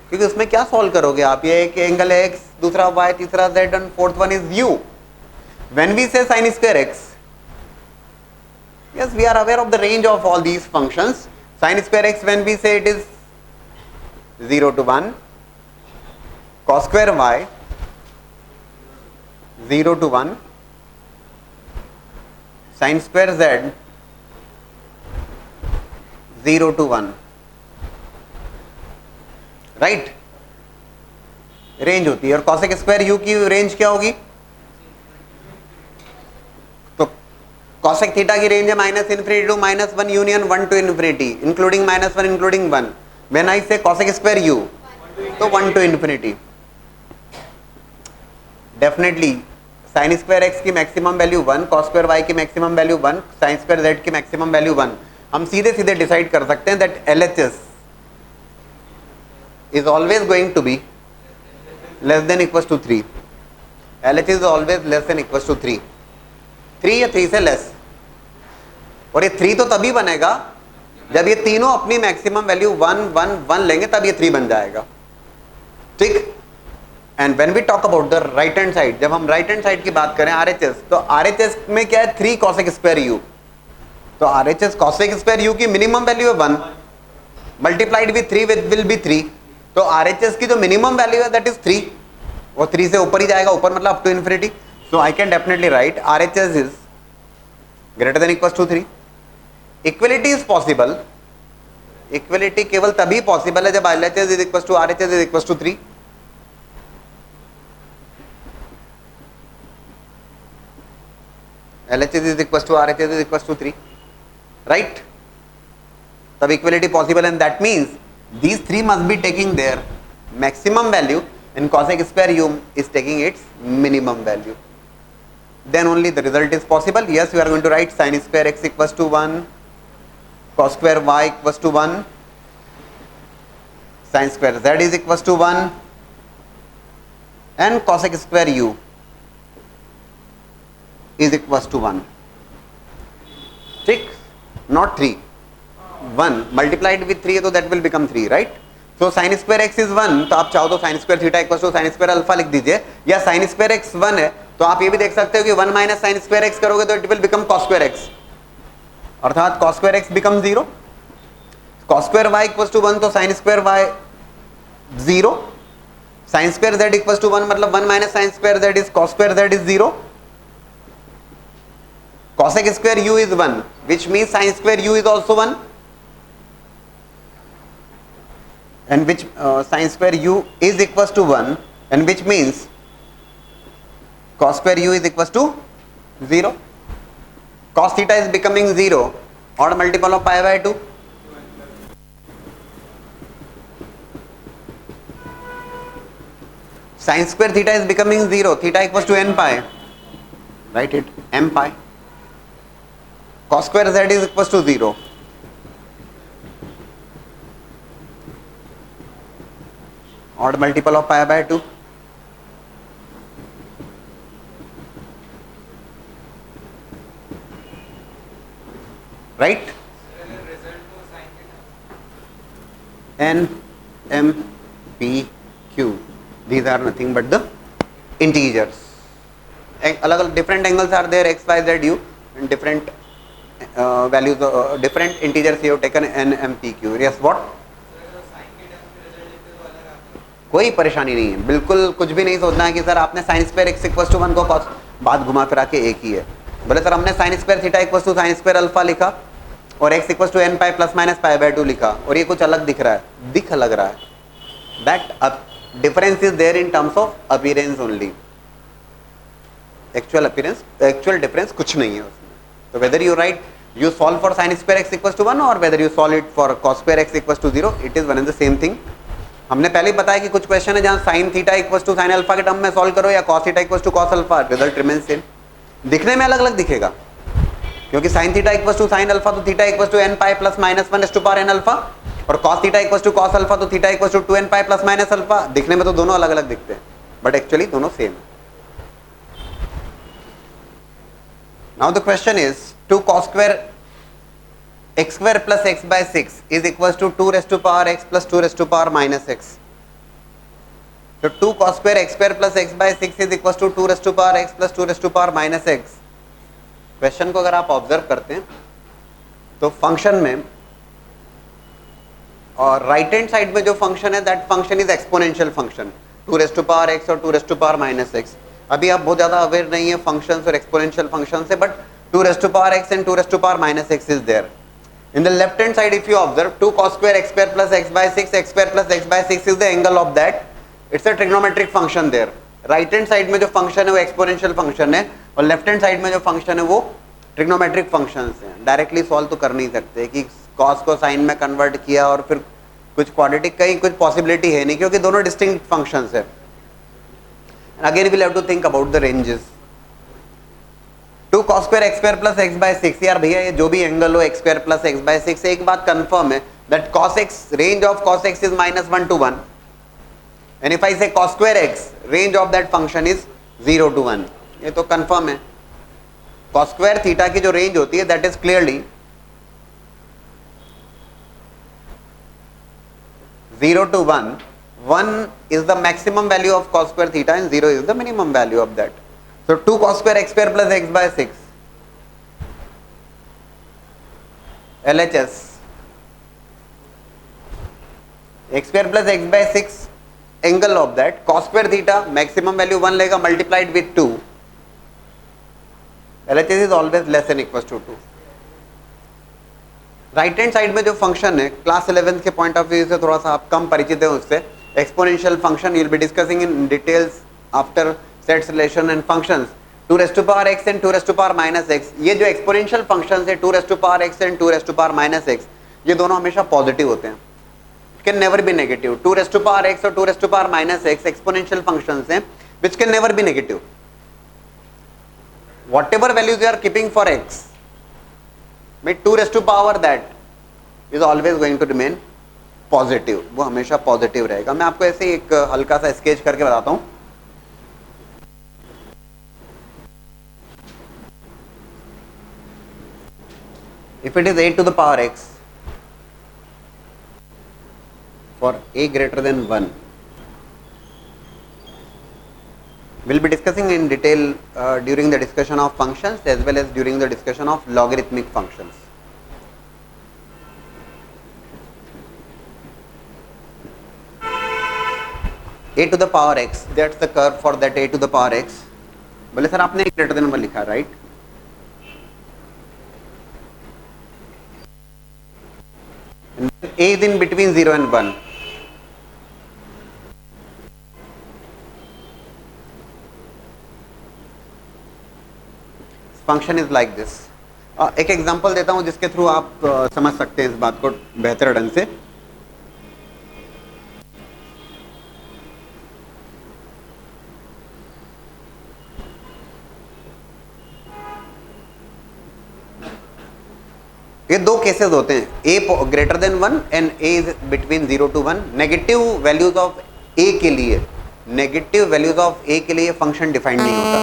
क्योंकि उसमें क्या solve करोगे आप, ये एक angle है x, दूसरा y, तीसरा z and fourth one is u. When we say sin square x, yes, we are aware of the range of all these functions. Sin square x, when we say it is 0 to 1, cos square y 0 to 1, sin square z 0 to 1, right, range होती है। और cosec square u की range क्या होगी, तो cosec theta की range है -∞ to -1 union 1 to infinity, including -1 including 1। When I say cosec square u, तो 1 to infinity। Definitely sine square x की maximum value 1, cos square y की maximum value 1, sine square z की maximum value 1। हम सीधे सीधे decide कर सकते हैं that LHS is always going to be less than equal to 3। LHS is always less than equal to 3, 3 या 3 से लेस। और ये 3 तो तभी बनेगा जब ये तीनों अपनी मैक्सिमम वैल्यू 1 1 1 लेंगे, तब ये 3 बन जाएगा, ठीक। And when we talk about the right hand side, जब हम राइट हैंड साइड की बात करें RHS, तो RHS में क्या है 3 cosec स्क्वायर u, तो RHS cosec स्क्वायर u की मिनिमम वैल्यू है 1 मल्टीप्लाइड विद 3 विल बी 3, तो RHS की जो मिनिमम वैल्यू है दैट इज 3, वो 3 से ऊपर ही जाएगा, ऊपर मतलब up to infinity. So I can definitely write RHS is greater than equal to 3। Equality is possible, equality केवल तभी पॉसिबल है जब LHS is equal to RHS is equal to 3। LHS is equals to RHS is equals to 3, right? तब equality possible, and that means these 3 must be taking their maximum value and cosec square u is taking its minimum value. Then only the result is possible. Yes, we are going to write sin square x equals to 1, cos square y equals to 1, sin square z is equals to 1 and cosec square u is equals to 1, ठीक, not 3, 1 multiplied with 3 तो that will become 3, right? So sin square x is 1, तो आप चाहो तो sin square theta equals to sin square alpha लिख दीजिए, या sin square x 1 है तो आप ये भी देख सकते हो कि 1 minus sin square x करोगे तो it will become cos square x, अर्थात cos square x becomes 0, cos square y equals to 1 तो sin square y 0, sin square z equals to 1 मतलब 1 minus sin square z is cos square z is 0, cosec square u is 1, which means sin square u is also 1, and which sin square u is equals to 1, and which means cos square u is equals to 0. Cos theta is becoming 0, odd multiple of pi by 2. Sin square theta is becoming 0, theta equals to n pi, write it m pi. Cos square z is equals to 0. Odd multiple of pi by 2. Right? N, M, P, Q. These are nothing but the integers. अलग different angles are there, x, y, z, u, and different values, different integers you have taken n, m, p, q. Yes, what? कोई परेशानी नहीं है, बिल्कुल कुछ भी नहीं सोचना है कि सर आपने sine square x equals to 1 को कॉस, बात घुमा फिरा के एक ही है। बोले सर हमने sine square theta equals to sine square alpha लिखा और X equals to N pi plus minus pi by 2 लिखा और ये कुछ अलग दिख रहा है, दिख लग रहा है, that difference is there in terms of appearance only, actual appearance, actual difference कुछ नहीं है उसमें। तो whether you write you solve for sin square x equals to 1 or whether you solve it for cos square x equals to 0, it is one and the same thing. हमने पहले ही बताया कि कुछ क्वेश्चन है जहां sine theta equal to sine alpha के term में solve करो या cos theta equal to cos alpha, result remain same. दिखने में अलग अलग दिखेगा क्योंकि sine theta equal to sine alpha तो theta equal to N pi plus minus 1 to power n alpha, और cos theta equal to cos alpha तो theta equal to 2n pi plus minus alpha. दिखने में तो दोनों अलग अलग दिखते हैं बट एक्चुअली दोनों सेम है। Now the question is 2 cos square x square plus x by 6 is equals to 2 raised to power x plus 2 raised to power minus x. So 2 cos square x square plus x by 6 is equals to 2 raised to power x plus 2 raised to power minus x. Question को अगर आप observe करते हैं तो function में और right hand side में जो फंक्शन है that function is exponential function, 2 raised to power x और 2 raised to power minus x. अभी आप बहुत ज्यादा अवेयर नहीं है फंक्शंस और एक्सपोनेंशियल फंक्शन से, but 2 raised to power x and 2 raised to power minus x is there. In the left hand side, if you observe 2 cos square x square plus x by 6, x square plus x by 6 is the angle of that. It's a trigonometric function there. Right hand side में जो function है वो exponential function है और left hand side में जो function है वो ट्रिग्नोमेट्रिक फंक्शंस हैं. डायरेक्टली सॉल्व तो कर नहीं सकते कि cos को साइन में कन्वर्ट किया और फिर कुछ क्वाड्रेटिक का ही कुछ पॉसिबिलिटी है नहीं क्योंकि दोनों डिस्टिंक्ट फंक्शंस है. Again we'll have to think about the ranges. 2 cos square x square plus x by 6, यार भैया ये जो भी एंगल हो x square plus x by 6, एक बात कंफर्म है that cos x range of cos x is -1 to 1, and if I say cos square x range of that function is 0 to 1, ये तो कंफर्म है. cos square थीटा की जो range होती है that is clearly 0 to 1. 1 is the maximum value of cos square theta and 0 is the minimum value of that. So 2 cos square x square plus x by 6 LHS x square plus x by 6 angle of that cos square theta maximum value 1 लेगा multiplied with 2. LHS is always less than equals to 2. Right hand side में जो function है class 11 के point of view से थोड़ा सा आप कम परिचित है उससे. Exponential function you will be discussing in details after sets relation and functions. 2 raised to power x and 2 raised to power minus x, ये जो एक्सपोनेंशियल फंक्शंस है 2 raised to power x and 2 raised to power minus x, ये दोनों हमेशा positive होते हैं. It can never be negative. 2 raised to power x और 2 raised to power minus x exponential functions हैं which can never be negative. Whatever values you are keeping for x, में 2 raised to power that is always going to remain positive, वो हमेशा positive रहेगा. मैं आपको ऐसे एक हल्का सा स्केच करके बताता हूं. If it is a to the power x for a greater than 1, we'll be discussing in detail during the discussion of functions as well as during the discussion of logarithmic functions. A to the power x, that's the curve for that a to the power x. बोले sir आपने a greater than 1 लिखा, right? A is in between 0 and 1. Function is like this. एक example देता हूं जिसके through आप समझ सकते हैं इस बात को बेहतर ढंग से. ये दो केसेस होते हैं, a greater than 1 and a is between 0 to 1. Negative values of a के लिए, नेगेटिव वैल्यूज ऑफ a के लिए फंक्शन डिफाइंड नहीं होता.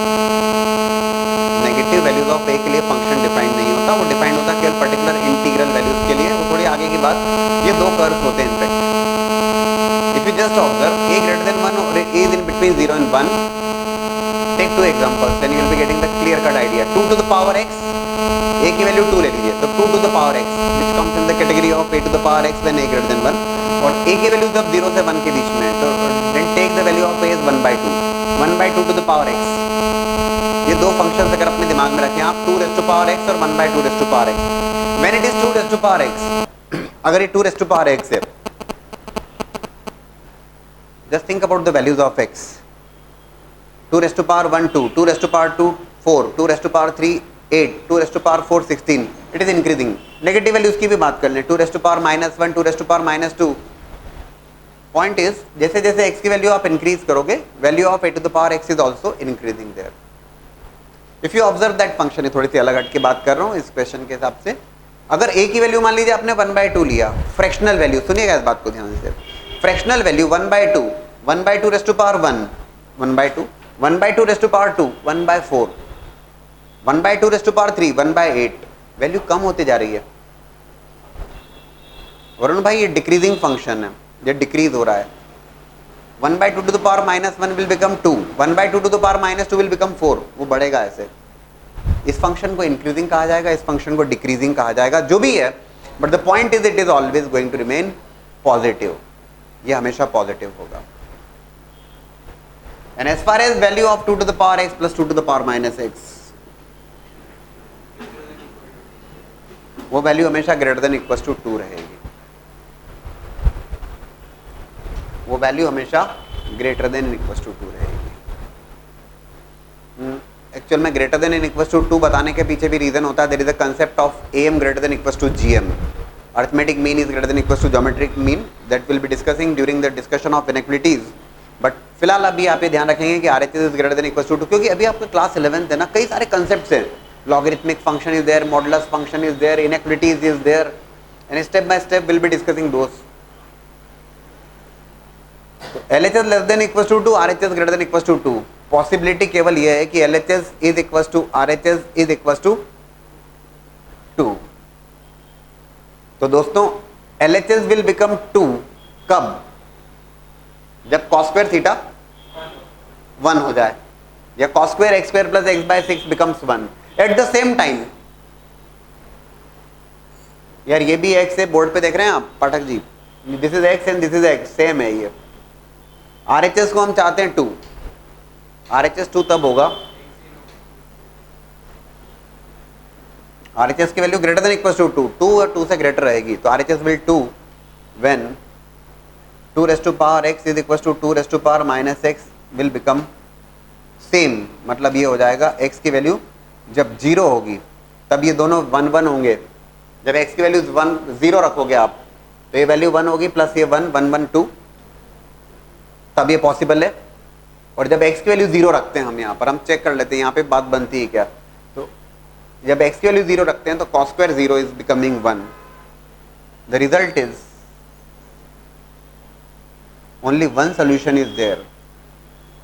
नेगेटिव वैल्यूज ऑफ a के लिए फंक्शन डिफाइंड नहीं होता, वो डिफाइंड होता केवल पर्टिकुलर इंटीग्रल वैल्यूज के लिए. वो थोड़ी आगे की बात. ये दो कर्व्स होते हैं in fact. If you just observe a greater than 1 और a is in between 0 and 1, take 2 examples then you will be getting the clear cut idea. 2 to the power x, a की वैल्यू 2 ले लीजिए तो 2 to the power x which comes in the category of a to the power x when a greater than 1, और a की value जब 0 से 1 के बीच में है तो then take the value of a is 1/2, 1/2 to the power x. ये दो फंक्शंस अगर अपने दिमाग में रखें आप, 2 raised to power x और 1/2 raised to power x. when it is 2 raised to power x, अगर ये 2 raised to power x है, just think about the values of x. 2 raised to power 1 2, 2 raised to power 2 4, 2 raised to power 3 8, 2 raised to power 4 16. It is increasing. Negative values की भी बात कर लें, 2 raised to power -1, 2 raised to power -2, point is जैसे जैसे x की value आप increase करोगे, value of a to the power x is also increasing there. If you observe that function, है थोड़ी सी अलग हट के बात कर रहा हूँ इस क्वेश्चन के हिसाब से। अगर a की वैल्यू मान लीजिए आपने 1/2 लिया, फ्रैक्शनल वैल्यू, सुनिएगा इस बात को ध्यान से, fractional value 1/2, 1/2 raise to power 1, 1/2, 1/2 raise to power 2, 1/4, 1/2 raise to power 3, 1/8, value कम होते जा रही है। वरुण भाई ये डिक्रीजिंग फंक्शन है, ये डिक्रीज हो रहा है। 1/2 to the power -1 will become 2, 1/2 to the power -2 will become 4, वो बढ़ेगा ऐसे। इस फंक्शन को इंक्रीजिंग कहा जाएगा, इस फंक्शन को डिक्रीजिंग कहा जाएगा, जो भी है, but the point is it is always going to remain positive, ये हमेशा पॉजिटिव होगा। And as far as value of 2 to the power x plus 2 to the power -x, वो वैल्यू हमेशा ग्रेटर देन इक्वल टू 2 रहेगी, वो value हमेशा greater than equal to 2 रहेगी। Actual में ग्रेटर देन इक्वल टू 2 बताने के पीछे भी रीजन होता है, there is a concept of am greater than equal to gm, arithmetic mean is greater than equal to geometric mean, that will be discussing during the discussion of inequalities. But फिलहाल अभी आप ये ध्यान रखेंगे कि RHS is greater than equal to 2, क्योंकि अभी आपका क्लास 11th है ना, कई सारे कंसेप्ट्स हैं, logarithmic function is there, modulus function is there, inequalities is there, and step by step will be discussing those. LHS less than equal to 2, RHS greater than equal to 2, possibility केवल यह है कि LHS is equal to RHS is equal to 2। तो दोस्तों LHS will become 2 कब? जब cos square theta 1 हो जाए, या cos square x square plus x/6 becomes 1 eight the same time. यार ये भी x है, बोर्ड पे देख रहे हैं आप Pathak ji, this is x and this is x, same है ये। RHS को हम चाहते हैं 2, RHS 2 तब होगा, RHS की value greater than equal to 2, 2 और 2 से ग्रेटर रहेगी, तो RHS will 2 when 2 raise to power x is equal to 2 raise to power -x will become same. मतलब ये हो जाएगा x की वैल्यू जब 0 होगी तब ये दोनों 1 1 होंगे। जब x की वैल्यू 1 0 रखोगे आप तो ये वैल्यू 1 होगी, प्लस ये 1 1 1 2, तब ये पॉसिबल है। और जब x की वैल्यू 0 रखते हैं हम यहाँ पर, हम चेक कर लेते हैं यहाँ पे बात बनती है क्या। तो जब x की वैल्यू 0 रखते हैं तो cos square 0 is becoming 1। The result is only one solution is there,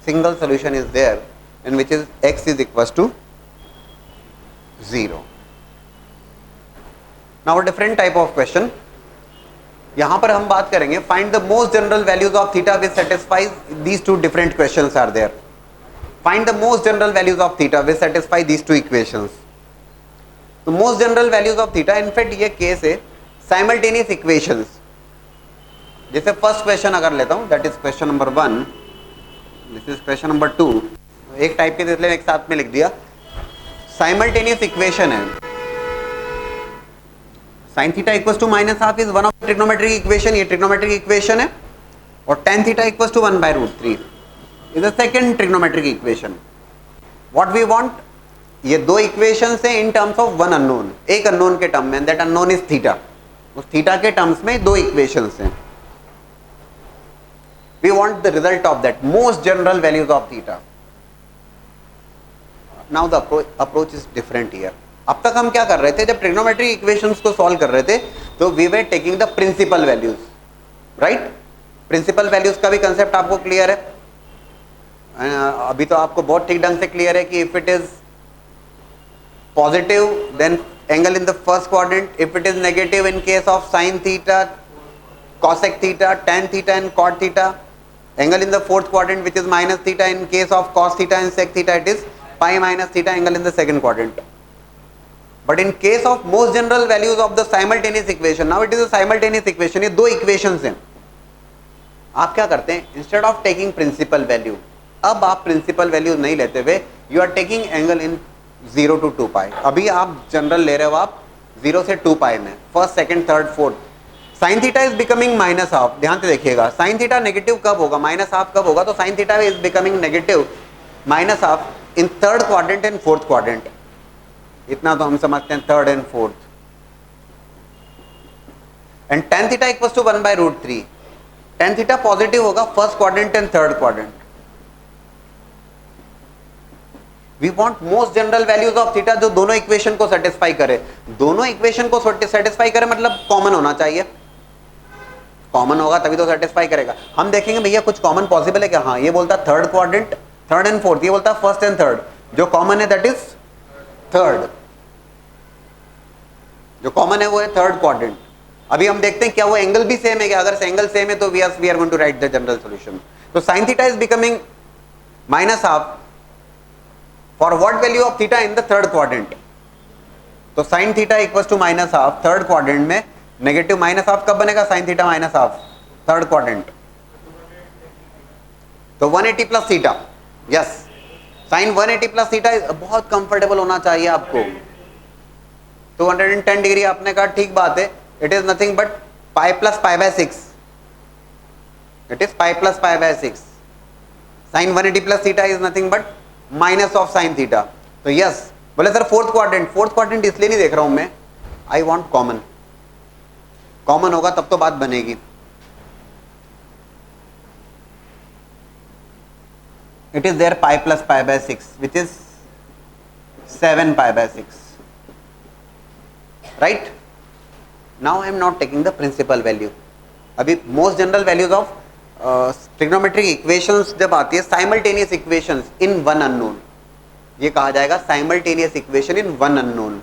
single solution is there, in which is x is equals to 0. Now a different type of question, यहां पर हम बात करेंगे find the most general values of theta which satisfies these two different questions are there. Find the most general values of theta which satisfy these two equations. तो most general values of theta, in fact ये case है simultaneous equations। जैसे first question अगर लेता हूं, that is question number 1, this is question number 2, एक type के इसलिए एक साथ में लिख दिया। साइमल्टेनियस इक्वेशन है, sin theta equals to -12 is one of trigonometric equation, ये ट्रिग्नोमेट्रिक इक्वेशन है, और tan theta equals to 1/√3 is the second trigonometric equation. What we want, ये दो इक्वेशंस हैं in terms of one unknown, एक unknown के term में, that unknown is theta. उस थीटा के टर्म्स में दो इक्वेशंस हैं। We want the result of that, most general values of theta. Now the approach is different here. अब तक हम क्या कर रहे थे, जब ट्रिग्नोमेट्रिक इक्वेशंस को सॉल्व कर रहे थे तो we were taking the principal values, right? Principal values का भी कंसेप्ट आपको क्लियर है, अभी तो आपको बहुत ठीक ढंग से क्लियर है कि if it is positive then angle in the first quadrant, if it is negative in case of sine theta, cosec theta, tan theta and cot theta, angle in the fourth quadrant which is minus theta, in case of cos theta and sec theta it is pi minus theta, angle in the second quadrant. But in case of most general values of the simultaneous equation, now it is a simultaneous equation, ये दो equations हैं। आप क्या करते हैं, instead of taking principal value, अब आप principal value नहीं लेते हुए you are taking angle in 0 to 2 pi। अभी आप जनरल ले रहे हो आप 0 से 2 pi में, first second third fourth. Sign theta is becoming -12, ध्यान से देखिएगा, साइन थीटा नेगेटिव कब होगा, -12 कब होगा, तो sine theta is becoming negative -12 in third quadrant and fourth quadrant. इतना तो हम समझते हैं, third and fourth. And tan theta equals to 1/√3, tan theta positive होगा first quadrant and third quadrant. We want most general values of theta जो दोनों equation को satisfy करे. दोनों इक्वेशन को सेटिस्फाई करे मतलब कॉमन होना चाहिए. कॉमन होगा तभी तो सेटिस्फाई करेगा. हम देखेंगे भैया कुछ कॉमन पॉसिबल है क्या. हाँ, ये बोलता third quadrant, third and fourth. ये बोलता फर्स्ट एंड थर्ड. जो कॉमन है दैट इज थर्ड. जो कॉमन है वो है थर्ड क्वाड्रेंट. अभी हम देखते हैं क्या वो एंगल भी सेम है क्या. अगर एंगल सेम है तो we are going to write the general solution. तो sin theta is becoming minus half for what value of theta in the third quadrant. तो sin theta equals to minus half third quadrant में. Negative minus half कब बनेगा. sin theta minus half third quadrant. तो 180 plus theta. Yes, sin 180 plus theta बहुत comfortable होना चाहिए आपको. 210 degree आपने कहा ठीक बात है. It is nothing but pi plus pi by 6. It is pi plus pi by 6. sin 180 plus theta is nothing but minus of sin theta. तो यस, बोले sir fourth quadrant. Fourth quadrant इसलिए नहीं देख रहा हूं मैं. I want common. कॉमन होगा तब तो बात बनेगी. It is there pi plus pi by 6 which is 7 pi by 6. Right. Now I am not taking the principal value. अभी most general values of trigonometric equations जब आती है simultaneous equations in one unknown. ये कहा जाएगा simultaneous equation in one unknown.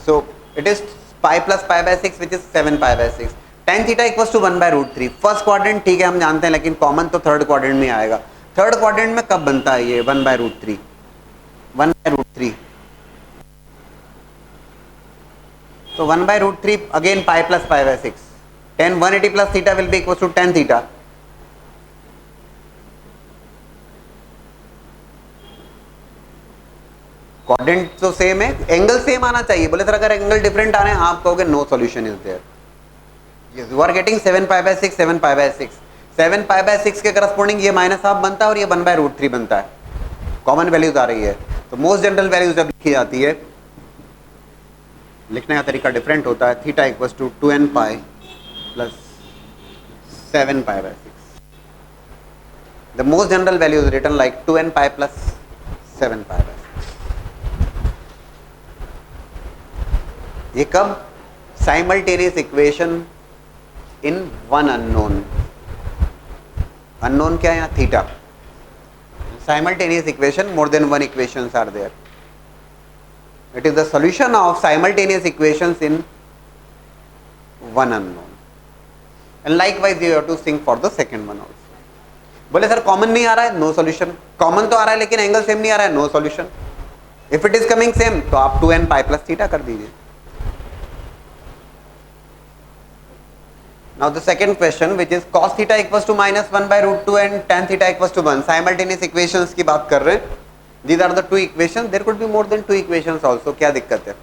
So it is pi plus pi by 6 which is 7 pi by 6. tan theta equals to 1 by root 3. First quadrant ठीक है हम जानते हैं, लेकिन कॉमन तो थर्ड क्वाड्रेंट में आएगा. थर्ड क्वाड्रेंट में कब बनता है ये 1 बाय रूट 3. 1 by root 3. तो 1 by root 3 again pi plus pi by 6. tan 180 plus theta will be equals to tan theta. Quadrant तो सेम है, एंगल सेम आना चाहिए. बोले सर अगर एंगल डिफरेंट आ रहे हैं आप कहोगे no solution is there. You are getting 7 pi by 6, 7 pi by 6. 7 pi by 6 के करस्पॉन्डिंग ये माइनस हाफ बनता है और ये 1 बाय रूट 3 बनता है. कॉमन वैल्यूज आ रही है. तो मोस्ट जनरल वैल्यूज जब लिखी जाती है लिखने का तरीका डिफरेंट होता है. Theta equals to 2n pi plus 7 pi by 6. The most general value is written like 2n pi plus 7 pi by 6. ये कब. Simultaneous equation in one unknown. Unknown क्या है यहाँ theta. Simultaneous equation more than one equations are there. It is the solution of simultaneous equations in one unknown. And likewise you have to think for the second one also. बोले sir common नहीं आ रहा है, no solution. Common तो आ रहा है लेकिन angle same नहीं आ रहा है, no solution. If it is coming same तो आप 2n पाई प्लस थीटा कर दीजिए. Now the second question which is cos theta equals to minus 1 by root 2 and tan theta equals to 1. Simultaneous equations की बात कर रहे हैं. These are the two equations. There could be more than two equations also. क्या दिक्कत है.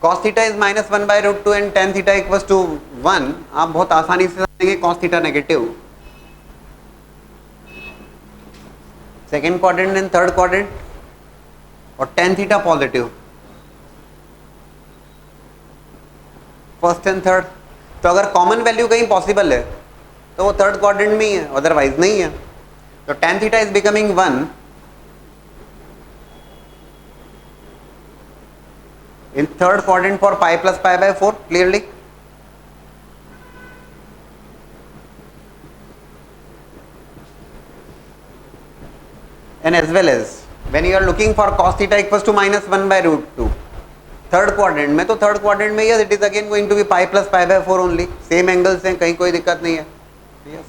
cos theta is minus 1 by root 2 and tan theta equals to 1. आप बहुत आसानी से समझेंगे cos theta negative. Second quadrant and third quadrant और tan theta positive. First and third. तो अगर कॉमन वैल्यू कहीं पॉसिबल है तो वो थर्ड क्वाड्रेंट में ही है, अदरवाइज नहीं है. तो tan theta is becoming 1 in third quadrant for pi plus pi by 4 clearly. And as well as when you are looking for cos theta equals to minus 1 by root 2 third quadrant में, तो third quadrant में yes it is again going to be pi plus pi by 4 only. Same angles हैं, कहीं कोई दिक्कत नहीं है. Yes,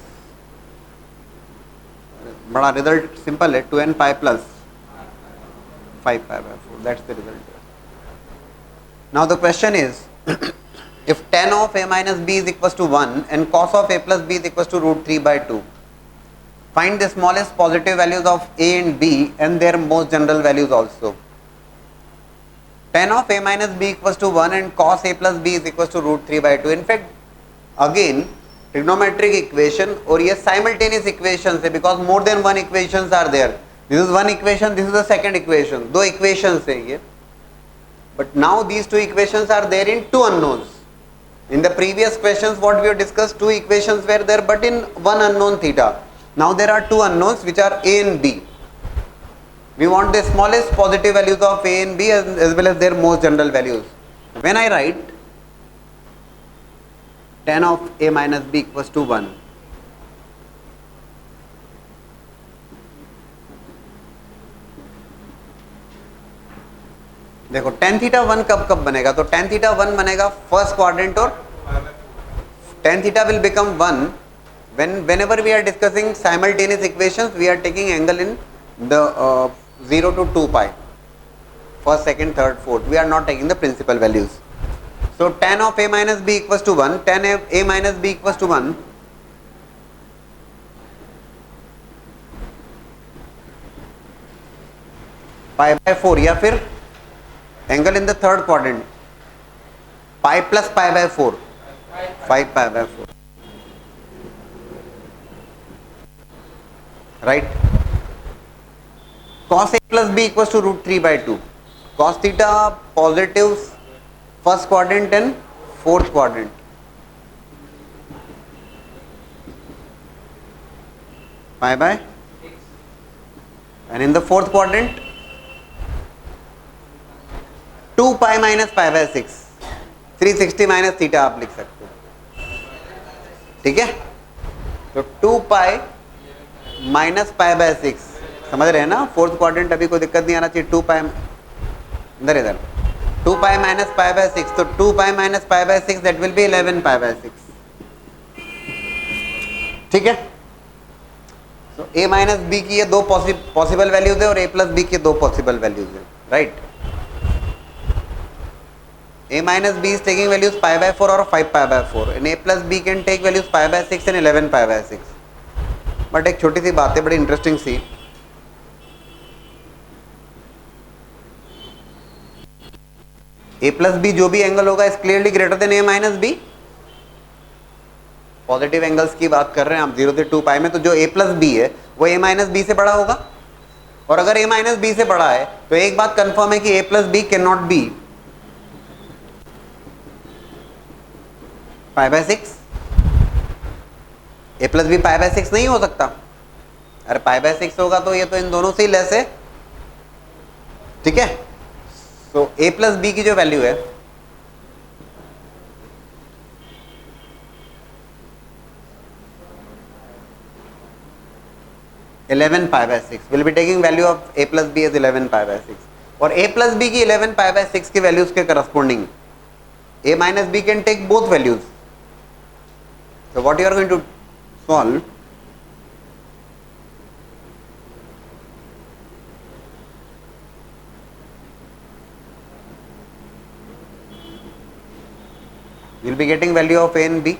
बड़ा रिजल्ट सिंपल है. 2n pi plus 5 pi by 4 that's the result. Now the question is if tan of a minus b is equals to 1 and cos of a plus b is equals to root 3 by 2, find the smallest positive values of a and b and their most general values also. Tan of a minus b equals to 1 and cos a plus b is equals to root 3 by 2. In fact, again trigonometric equation और ये simultaneous equations है because more than one equations are there. This is one equation, this is the second equation. दो equations है ये. But now these two equations are there in two unknowns. In the previous questions what we have discussed, two equations were there but in one unknown theta. Now there are two unknowns which are A and B. We want the smallest positive values of A and B as well as their most general values. When I write tan of A minus B equals to 1, देखो tan theta 1 कब कब बनेगा, तो tan theta 1 बनेगा first quadrant और tan theta will become 1 whenever we are discussing simultaneous equations, we are taking angle in the 0 to 2 pi, first, second, third, fourth. We are not taking the principal values. So tan of A minus B equals to 1, tan of A minus B equals to 1. Pi by 4 या फिर angle in the third quadrant, pi plus pi by 4, 5 pi by 4, right? Cos A plus B equals to root 3 by 2. Cos theta positives first quadrant and fourth quadrant. Pi by 6. And in the fourth quadrant 2 pi minus pi by 6, 360 minus theta आप लिख सकते हो, ठीक है? तो 2 पाई minus pi by 6, समझ रहे हैं ना? फोर्थ क्वाड्रेंट अभी कोई दिक्कत नहीं आना चाहिए. 2 पाई इधर इधर 2 पाई माइनस पाई बाय 6, तो 2 पाई minus pi by 6 that will B 11 pi by 6, ठीक है? तो a माइनस बी की ये दो पॉसिबल वैल्यूज है और a प्लस बी की दो पॉसिबल वैल्यूज है, right? A minus B is taking values pi by 4 or 5 pi by 4 and A plus B can take values pi by 6 and 11 pi by 6. But एक छोटी सी बात है, बड़ी इंटरेस्टिंग सी. A plus B जो भी एंगल होगा is clearly greater than A minus B. Positive angles की बात कर रहे हैं आप 0 से 2 पाई में, तो जो A प्लस बी है वो A माइनस बी से बड़ा होगा. और अगर A माइनस बी से बड़ा है तो एक बात कंफर्म है कि A plus B can not be pi by 6. A plus B pi by 6 नहीं हो सकता. अरे पाई बाय 6 होगा तो ये तो इन दोनों से ही लेस है, ठीक है? सो ए प्लस बी की जो वैल्यू है eleven pi by 6 will be taking value of A plus B is 11 pi by 6. और ए प्लस बी की 11 पाई बाय 6 की वैल्यूज के corresponding A minus B can take both values. So what you are going to solve, you will be getting value of A and B.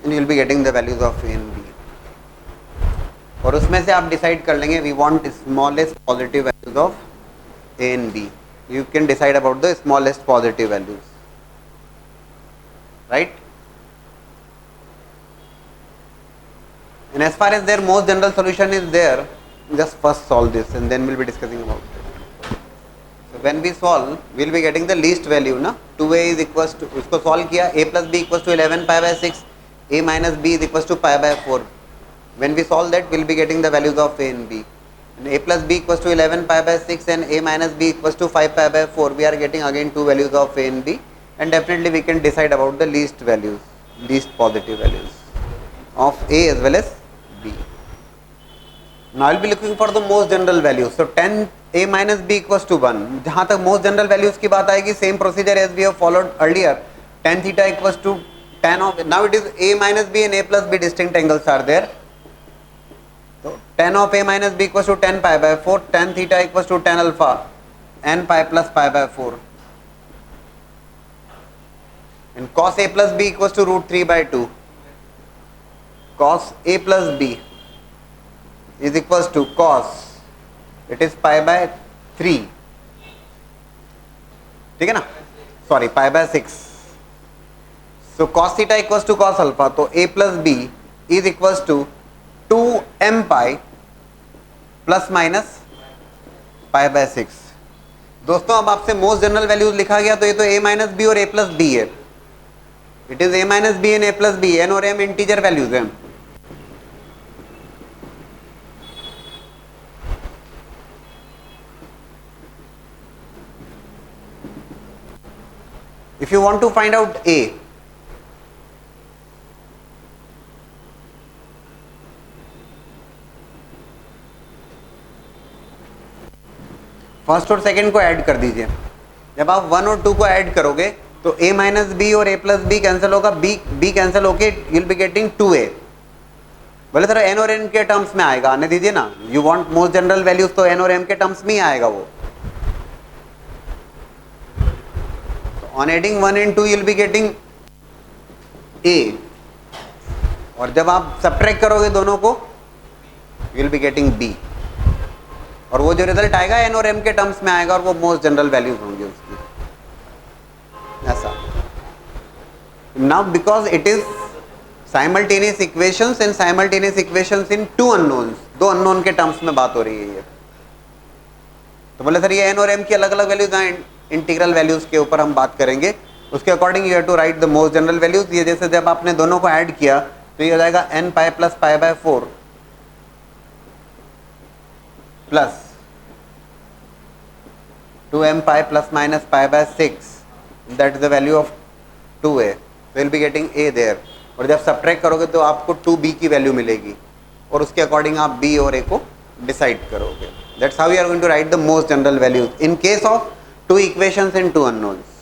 And you will be getting the values of A and B. और उसमें से आप decide कर लेंगे we want smallest positive values of A and B. You can decide about the smallest positive values, right? And as far as there most general solution is there, just first solve this and then will be discussing about it. So when we solve will be getting the least value ना. 2a is equals to, उसको solve किया, a plus B equals to 11 pi by 6, a minus B is equals to pi by 4. When we solve that, we'll be getting the values of A and B. And A plus B equals to 11 pi by 6 and A minus B equals to 5 pi by 4. We are getting again two values of A and B, and definitely we can decide about the least values, least positive values of A as well as B. Now I'll be looking for the most general values. So tan A minus B equals to 1. जहाँ तक most general values की बात आएगी, same procedure as we have followed earlier. Tan theta equals to tan of, now it is A minus B and A plus B distinct angles are there. So tan of A minus B equals to tan pi by 4, tan theta equals to tan alpha n pi plus pi by 4, and cos A plus B equals to root 3 by 2. Cos A plus B is equals to cos, it is pi by 3, ठीक है ना? Sorry pi by 6, so cos theta equals to cos alpha, तो a plus B is equals to 2m pi plus minus pi by 6। दोस्तों अब आपसे most general values लिखा गया, तो ये तो a माइनस बी और a प्लस बी है। It is a minus B and a plus B, n और m इंटीजर वैल्यूज हैं। If you want to find out a, first और सेकंड को ऐड कर दीजिए। जब आप 1 और 2 को ऐड करोगे तो a माइनस बी और a प्लस बी कैंसिल होगा, b कैंसिल होके you will be getting 2a। बोले सर n और n के टर्म्स में आएगा, आने दीजिए ना। You want most general values, तो n और m के टर्म्स में ही आएगा वो। On adding 1 and 2 you will be getting a, और जब आप सब्ट्रैक्ट करोगे दोनों को you will be getting b, और वो जो रिजल्ट आएगा n और m के टर्म्स में आएगा, और वो मोस्ट जनरल वैल्यूज होंगे उसकी। ऐसा now because it is simultaneous equations and simultaneous equations in two unknowns, दो अननोन के टर्म्स में बात हो रही है ये। तो बोले सर ये n और m की अलग अलग वैल्यूज हैं, इंटीग्रल वैल्यूज के ऊपर हम बात करेंगे। उसके according you have to write the most general values. ये जैसे जब आपने दोनों को ऐड किया तो ये हो जाएगा n pi plus pi by 4 plus 2m pi plus minus pi by 6, that is the value of 2a, so you'll be getting a there। और जब सब्ट्रैक्ट करोगे तो आपको 2b की वैल्यू मिलेगी, और उसके अकॉर्डिंग आप b और a को डिसाइड करोगे। That's how you are going to write the most general values in case of two equations in two unknowns.